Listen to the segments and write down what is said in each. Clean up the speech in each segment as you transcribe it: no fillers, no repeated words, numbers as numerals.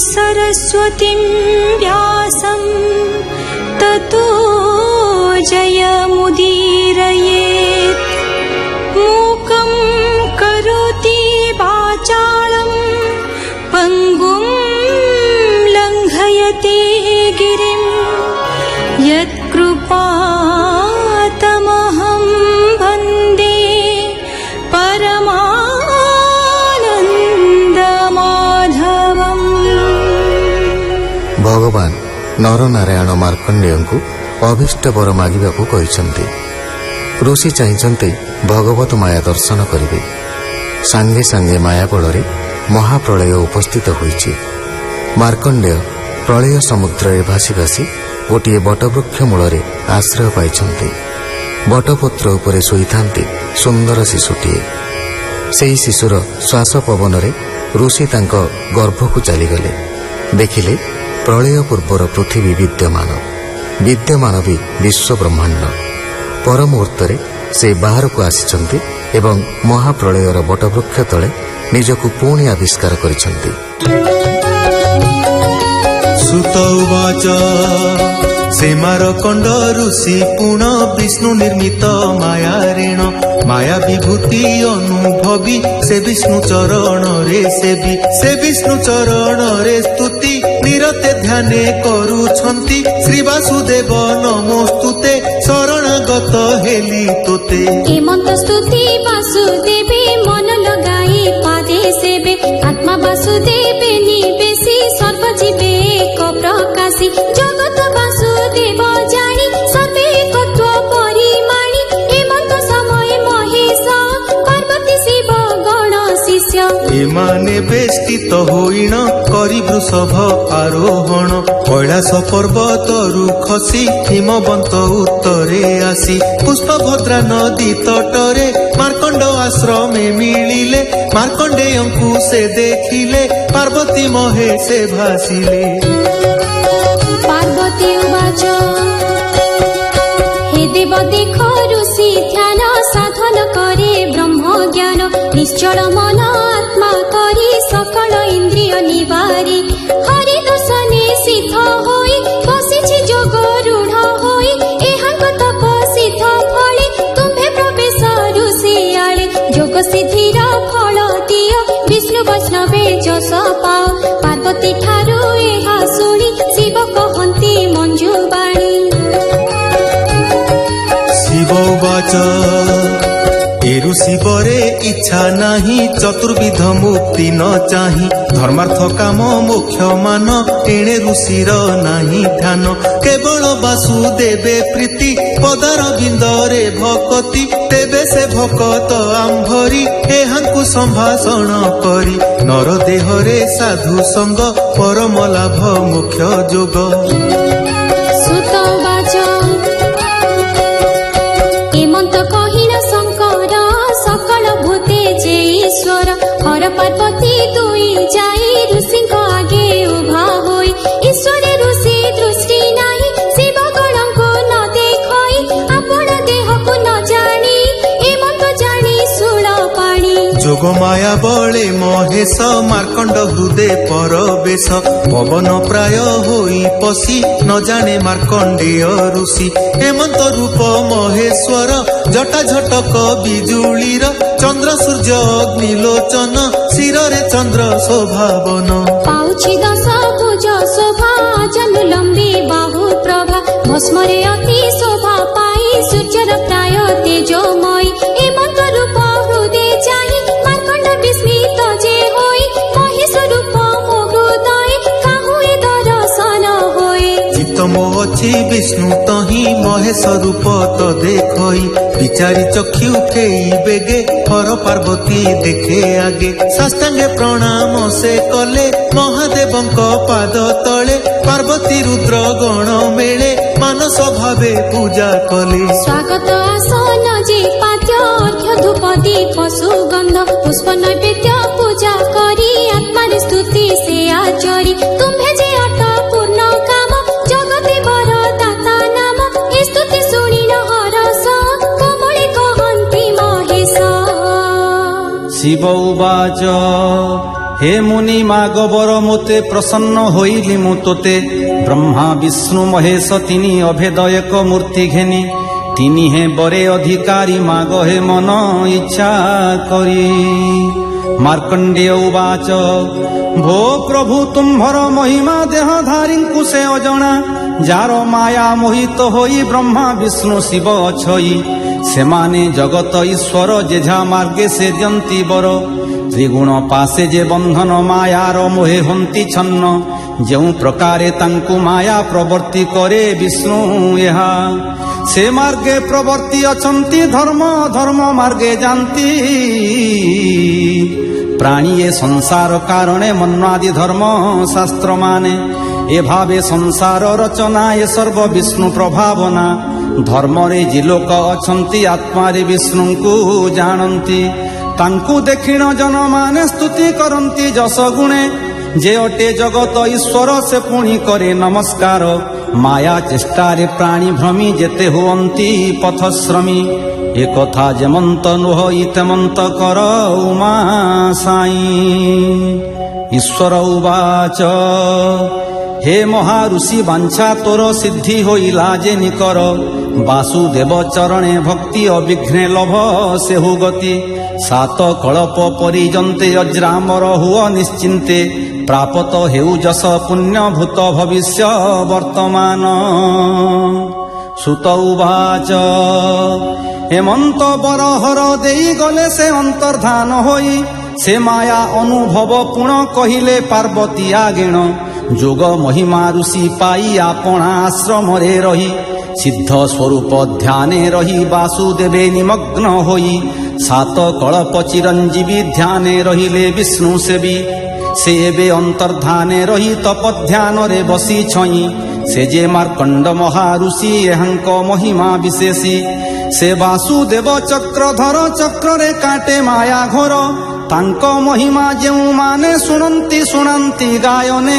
सरस्वतीं व्यासं ततो जयमुदीरयेत्। मूकं करोति वाचालं पङ्गुं लङ्घयते गिरिं यत्कृपातमहं वन्दे परमानन्दमाधवम्। भगवान नरनारायण मार्कंडेय को अभीष्ट वर मागिबाकू कहिसंती। ऋषि चाहिंचंती भगवत माया दर्शन करिवे। सांगे सांगे माया बଳରେ महाप्रलय उपस्थित होईछि। मार्कंडेय प्रलय समुद्र भासी भासी गोटे बटवृक्ष मूलरे आश्रय पाइछंती। बटपत्र उपरे शोईथांती सुंदर शिशुटीए। सेई शिशुर श्वास पवन रे ऋषि तांक गर्भकू चलीगले। देखिले प्रलय पूर्वर पृथ्वी विद्यमान भी विश्व ब्रह्मांड। पर मुहूर्त से बाहर को आसिछंती एवं महाप्रलयर बटवृक्ष तले निजकू पुणी आविष्कार करिछंती। सुत उवाच से मारकंड ऋषि पुण विष्णु निर्मित माया ऋण माया विभूति अनुभवी से विष्णु चरण रे सेवी से विष्णु चरण रे स्तुति निरते ध्याने करुछंती। श्री वासुदेव नमोस्तुते शरणागत हेली तोते। हेमंत स्तुति वासुदेवे मन लगाई पादे सेवे आत्मा वासुदेवे निवेशी सर्वजीवे को प्रकाशी जगत वासुदेव जानी सर्वे तत्व परिमाणी हेमंत समय महेश पार्वती शिव गण शिष्य एमाने बेष्टित होइण करि वृषभ आरोहण कैलास पर्वतरु खसी हिमवंत उत्तरे आसी पुष्पभद्रा नदी तटरे मार्कंड आश्रमे मिलिले। मार्कंडेयंकु से देखिले पार्वती महेशे भासिले। पार्वती उवाच हे देव देख ऋषि ध्यान साधन करे ब्रह्म ज्ञान निश्चल मन आत्मा करी सकल इंद्रिय निवारी हरि दर्शने सिद्ध होई बसिछि जोग रूढ़ होई एहांक तप सिद्ध फले तुम्हे प्रवेश ऋषि आले जोग सिद्धिर फल दियो विष्णु वैष्णवे जस पाओ। पार्वती ठारू एहा शुणी शिव कहंती मंजुबाणी। शिव उवाच ए ऋषि बरे इच्छा नाही चतुर्विध मुक्ति न चाही धर्मार्थ काम मोक्ष मान एणे ऋषिर नाही ध्यान केवल वासुदेवे प्रीति पदार बिंदरे भक्ति तेबे से भक्त आंभरी एहांकु संभाषण करी नर देहरे साधु संग परम लाभ मोक्ष जोग। सुत उवाच हेमंत कहिन शंकर सकल भूते जे ईश्वर हर पार्वती दुई जाई ऋषिଙ୍କ आगे उभा होई ईश्वर ऋषि दृष्टि नाही शिव गणଙ୍କୁ न देखई आपण देहକୁ न जानी हेमंत जानी सुळ पाणी जोग माया बळे महेश मार्कंड हृदय परवेश पवन प्राय होई पशी न जाने मार्कंडेय ऋषि हेमंत रूप महेश्वर जटा झटक बिजुलीर चंद्र सूर्य अग्निलोचन शिरे चंद्र शोभावन पाउछि दश भुज शोभा जनु लंबी बाहु प्रभा भस्मरे अति शोभा पाई सूर्यर प्राय तेजोमयी हेमंत रूप हृदय चाहि मार्कंड विस्मित जे होई महेश रूप मो हृदय काहुए दर्शन होए। चित्त मो अछि विष्णु तही महेश रूप तो देखई विचारी चक्षु खेई बेगे हर पार्वती देखे आगे साष्टांगे प्रणाम से कले महादेवंक पाद तले पार्वती रुद्र गण मेले मानस भावे पूजा कले। स्वागत आसन जे पाद्य अर्घ्य धूप दीप सुगंध पुष्प नैवेद्य पूजा करी आत्मार स्तुति से आचरी तुम्हे जे अट पूर्ण काम जगते बर दाता नाम ए स्तुति शुणी न हरस कोमळे कहन्ति महेश। शिव उवाच হে মুনি মাগবর মোতে প্রসন্ন হইলি মু তোতে ব্রহ্মা বিষ্ণু মহেশ তিনি অভেদ এক মূর্তি ঘেনি তিনি হে বরে অধিকারী মাগ হে মন ইচ্ছা করি মার্কণ্ডেয় উবাচ ভো প্রভু তুম্ভর মহিমা দেহধারীଙ୍କୁ ସେ ଅଜଣା ଯାର ମାୟା ମୋହିତ ହୋଇ ବ୍ରହ୍ମା ବିଷ୍ଣୁ ଶିବ ଅଛଇ ସେମାନେ ଜଗତ ଈଶ୍ୱର ଯେଝା ମାର୍ଗେ ସେ ଦିଅନ୍ତି ବର ତ୍ରିଗୁଣ ପାଶେ ଯେ ବନ୍ଧନ ମାୟାର ମୋହେ ହନ୍ତି ଛନ୍ନ ଯେଉଁ ପ୍ରକାରେ ତାଙ୍କୁ ମାୟା ପ୍ରବର୍ତ୍ତି କରେ ବିଷ୍ଣୁ ଏହା ସେ ମାର୍ଗେ ପ୍ରବର୍ତ୍ତି ଅଛନ୍ତି ଧର୍ମ ଧର୍ମ ମାର୍ଗେ ଯାନ୍ତି ପ୍ରାଣୀ ଏ ସଂସାର କାରଣେ ମନ୍ୱାଦି ଧର୍ମ ଶାସ୍ତ୍ର ମାନେ ଏ ଭାବେ ସଂସାର ରଚନା ଏ ସର୍ବ ବିଷ୍ଣୁ ପ୍ରଭାବନା ଧର୍ମରେ ଯେ ଲୋକ ଅଛନ୍ତି ଆତ୍ମାରେ ବିଷ୍ଣୁଙ୍କୁ ଜାଣନ୍ତି ତାଙ୍କୁ ଦେଖିଣ ଜନମାନେ ସ୍ତୁତି କରନ୍ତି ଯଶ ଗୁଣେ ଯେ ଅଟେ ଜଗତ ଈଶ୍ୱର ସେ ପୁଣି କରେ ନମସ୍କାର ମାୟା ଚେଷ୍ଟାରେ ପ୍ରାଣୀ ଭ୍ରମି ଯେତେ ହୁଅନ୍ତି ପଥଶ୍ରମୀ ଏ କଥା ଯେମନ୍ତ ନୁହ ଇତେମନ୍ତ କର ଉମା ସାଇ ଈଶ୍ୱର ଉବାଚ হে মহাঋষি বাঞ্ছা তোর সিদ্ধি হইলা যে নিকর বাসুদেব চরণে ভক্তি অবিঘ্নে লভ সেহু গতি সাত কলপ পরিজন্তে অজ্রামর হুয় নিশ্চিন্তে প্রাপত হেউ যশ পুণ্য ভূত ভবিষ্য বর্তমান সুত উবাচ হেমন্ত বরহর দেই গলে সে অন্তর্ধান হই সে মায়া অনুভব পুণ কহিলে পার্বতী আগেণ যোগ মহিমা ঋষি পাই আপনা আশ্রমরে রহি সিদ্ধ স্বরূপ ধ্যানে রহি বাসুদেবে নিমগ্ন হই সাত কলপ চিরঞ্জীবী ধ্যানে রহিলে বিষ্ণু সেবী সে এবে অন্তর্ধানে রহি তপধ্যানরে বসি ছই সে যে মার্কণ্ড মহাঋষি এহাঙ্ক মহিমা বিশেষী সে বাসুদেব চক্রধর চক্ରରେ কাটে মায়া ঘোর ତାଙ୍କ ମହିମା ଯେଉଁମାନେ ଶୁଣନ୍ତି ଶୁଣାନ୍ତି ଗାୟନେ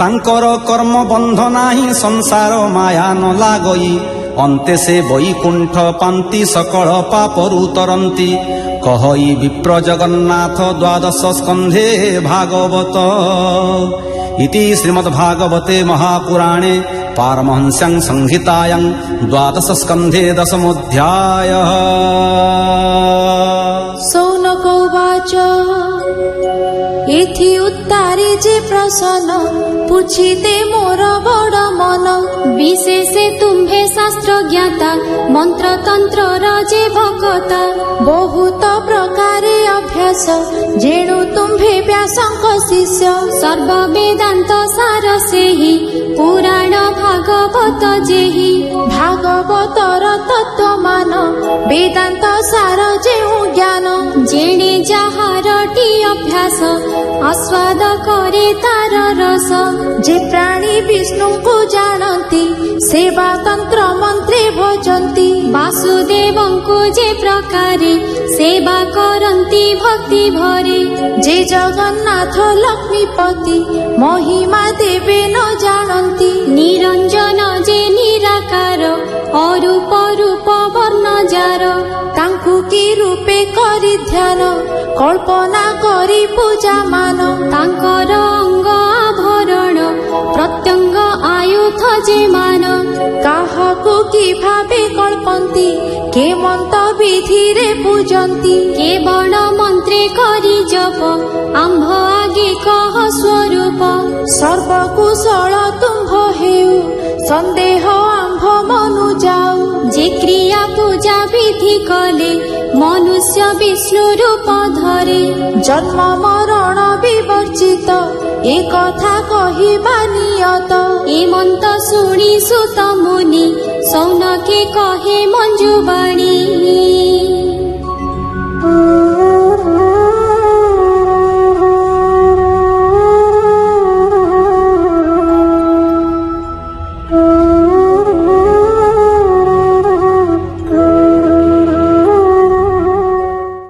ତାଙ୍କର କର୍ମ ବନ୍ଧ ନାହିଁ ସଂସାର ମାୟା ନ ଲାଗଇ ଅନ୍ତେ ସେ ବୈକୁଣ୍ଠ ପାନ୍ତି ସକଳ ପାପରୁ ତରନ୍ତି କହଇ ବିପ୍ର ଜଗନ୍ନାଥ ଦ୍ୱାଦଶ ସ୍କନ୍ଧେ ଭାଗବତ ଇତି ଶ୍ରୀମଦ୍ଭାଗବତେ ମହାପୁରାଣେ ପାରମହଂସ୍ୟାଂ ସଂହିତାୟାଂ ଦ୍ୱାଦଶ ସ୍କନ୍ଧେ ଦଶମୋଧ୍ୟାୟଃ সৌনক উবাচ এথি উত্তারে যে প্রসন্ন পুছিতে মোর বড় মন বিশেষে তুম্ভে শাস্ত্র জ্ঞাতা মন্ত্রতন্ত্রর যে ভকতা বহুত প্রকারে অভ্যাস যেণু তুম্ভে ব্যাসঙ্ক শিষ্য সর্ববেদান্ত সার সেহি পুরাণ ভাগবত যেহি ভাগবতর তত্ত্ব মান বেদান্ত সার যেউ জ্ঞান যেণে যাহারটি অভ্যাস আস্বাদ করে তার রস যে প্রাণী বিষ্ণুଙ୍କୁ জাଣନ୍ତି সেবা তন্ত্র মন্ত্রে ভজନ୍ତି বাসুদেবଙ୍କୁ যে প্রকারে সেবা করন্তি ভক্তি ভরে যে জগন্নাথ লক্ষ্মীপতি মহিমা দেবে ন জাଣନ୍ତି নিরঞ্জন যে নিরাকার অরূপ রূপ বর্ণ যার ତାଙ୍କୁ କି ରୂପେ କରି ଧ୍ୟାନ କଳ୍ପନା କରି ପୂଜା ମାନ ତାଙ୍କର ଅଙ୍ଗ ଆଭରଣ ପ୍ରତ୍ୟଙ୍ଗ ଆୟୁଧ ଯେ ମାନ କାହାକୁ କି ଭାବେ କଳ୍ପନ୍ତି କେମନ୍ତ ବିଧିରେ ପୂଜନ୍ତି କେବଳ ମନ୍ତ୍ରେ କରି ଜପ ଆମ୍ଭ ଆଗେ କହ ସ୍ୱରୂପ ସର୍ବକୁଶଳ ତୁମ୍ଭ ହେଉ ସନ୍ଦେହ ଆମ୍ଭ ମନୁ ଯାଉ যে ক্রিয়া পূজা বিধি কলে মনুষ্য বিষ্ণু রূপ ধরে জন্ম মরণ বিবর্জিত এ কথা কহিবা নিয়ত এ মন্ত শুনি সুত মুনি সৌনকে কহে মঞ্জুবাণী